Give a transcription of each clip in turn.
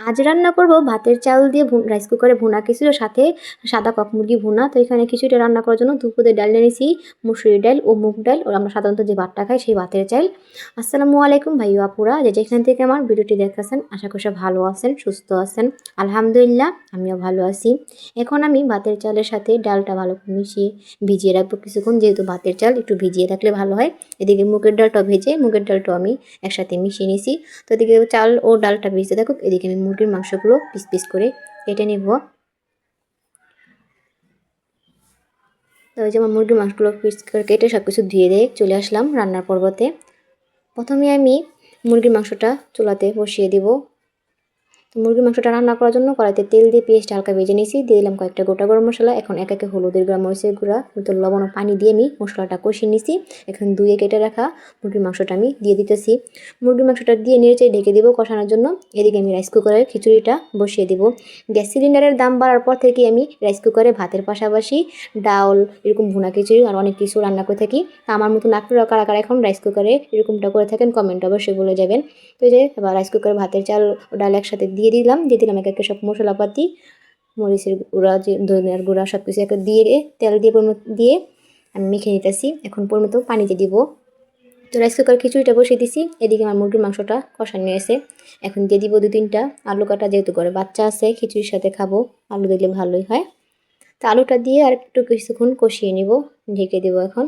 আজ রান্না করব ভাতের চাল দিয়ে রাইস কুকারে ভুনা খিচুড়ির সাথে সাদা কক মুরগি ভুনা। তো এখানে খিচুড়িটা রান্না করার জন্য দুপুরে ডাল নিয়েছি, মুসুরি ডাল ও মুগ ডাল, ও আমরা সাধারণত যে ভাতটা খাই সেই ভাতের চাল। আসসালামু আলাইকুম ভাইয়া আপুরা, যেখান থেকে আমার ভিডিওটি দেখতেছেন, আশা করি ভালো আছেন, সুস্থ আছেন। আলহামদুলিল্লাহ আমিও ভালো আছি। এখন আমি ভাতের চালের সাথে ডালটা ভালো করে মিশিয়ে ভিজিয়ে রাখবো কিছুক্ষণ, যেহেতু ভাতের চাল একটু ভিজিয়ে রাখলে ভালো হয়। এদিকে মুগের ডালটা ভেজে মুগের ডালটাও আমি একসাথে মিশিয়ে নিয়েছি। তো এদিকে চাল ও ডালটা ভিজতে থাকুক, এদিকে আমি মুরগির মাংসগুলো পিস পিস করে কেটে নেব। তো ওই যে আমার মুরগির মাংসগুলো পিস করে কেটে সব কিছু ধুয়ে দিয়ে চলে আসলাম রান্নার পর্বতে। প্রথমে আমি মুরগির মাংসটা চুলাতে বসিয়ে দিব। তো মুরগির মাংসটা রান্না করার জন্য কড়াইতে তেল দিয়ে পেঁয়াজটা হালকা ভেজে নিয়েছি, দিয়ে দিলাম কয়েকটা গোটা গরম মশলা। এখন এক একে হলুদের গুঁড়া, মরিচের গুঁড়া, লবণ ও পানি দিয়ে আমি মশলাটা কষিয়ে নিয়েছি। এখন ধুয়ে কেটে রাখা মুরগির মাংসটা আমি দিয়ে দিতেছি। মুরগির মাংসটা দিয়ে নেড়ে ঢেকে দেবো কষানোর জন্য। এদিকে আমি রাইস কুকারে খিচুড়িটা বসিয়ে দেবো। গ্যাস সিলিন্ডারের দাম বাড়ার পর থেকে আমি রাইস কুকারে ভাতের পাশাপাশি ডাল, এরকম ভুনা খিচুড়ি আর অনেক কিছু রান্না করে থাকি। আমার মতো আপনারা কারা কারা এখন রাইস কুকারে এরকমটা করে থাকেন কমেন্ট অবশ্যই বলে যাবেন। তো এই যে এবার রাইস কুকারে ভাতের চাল ও ডাল একসাথে দিয়ে দিলাম এক একে সব মশলাপাতি, মরিচের গুঁড়া, ধনিয়ার গুঁড়া সব কিছু একে দিয়ে তেল দিয়ে আমি মেখে নিতেছি। এখন পরিমতো পানি দিয়ে দিব। তো রাইস কুকার খিচুড়িটা বসিয়ে দিছি। এদিকে আমার মুরগির মাংসটা কষানো এসে এখন দিয়ে দিব 2-3টা আলু কাটা, যেহেতু করে বাচ্চা আছে খিচুড়ির সাথে খাবো, আলু দিলে ভালোই হয়। তো আলুটা দিয়ে আর একটু কিছুক্ষণ কষিয়ে নিব, ঢেকে দেবো এখন।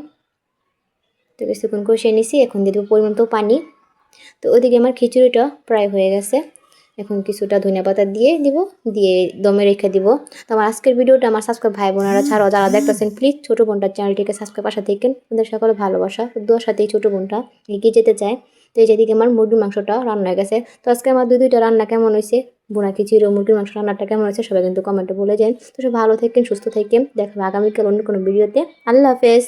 তো কিছুক্ষণ কষিয়ে নিছি, এখন দিয়ে দেবো পরিমতো পানি। তো ওইদিকে আমার খিচুড়িটা প্রায় হয়ে গেছে। এখন কিছুটা ধনিয়া পাতা দিয়ে দিব, দিয়ে দমে রেখে দিব। তো আমার আজকের ভিডিওটা আমার সাবস্ক্রাইব ভাই বোনেরা ছাড়াও যারা দেখতেছেন, প্লিজ ছোটো বোনটার চ্যানেলটিকে সাবস্ক্রাইব পাশে থাকেন। ওদের সকলে ভালোবাসা দুয়ার সাথে এই ছোটো বোনটা এগিয়ে যেতে চায়। তো এই যেদিকে আমার মুরগির মাংসটা রান্না হয়ে গেছে। তো আজকে আমার দুইটা রান্না কেমন হয়েছে, বোনা খিচুড়ি ও মুরগির মাংস রান্নাটা কেমন হয়েছে সবাই কিন্তু কমেন্টে বলে যান। তো সব ভালো থাকেন, সুস্থ থাকেন, দেখাবো আগামীকাল অন্য কোনো ভিডিওতে। আল্লাহ হাফেজ।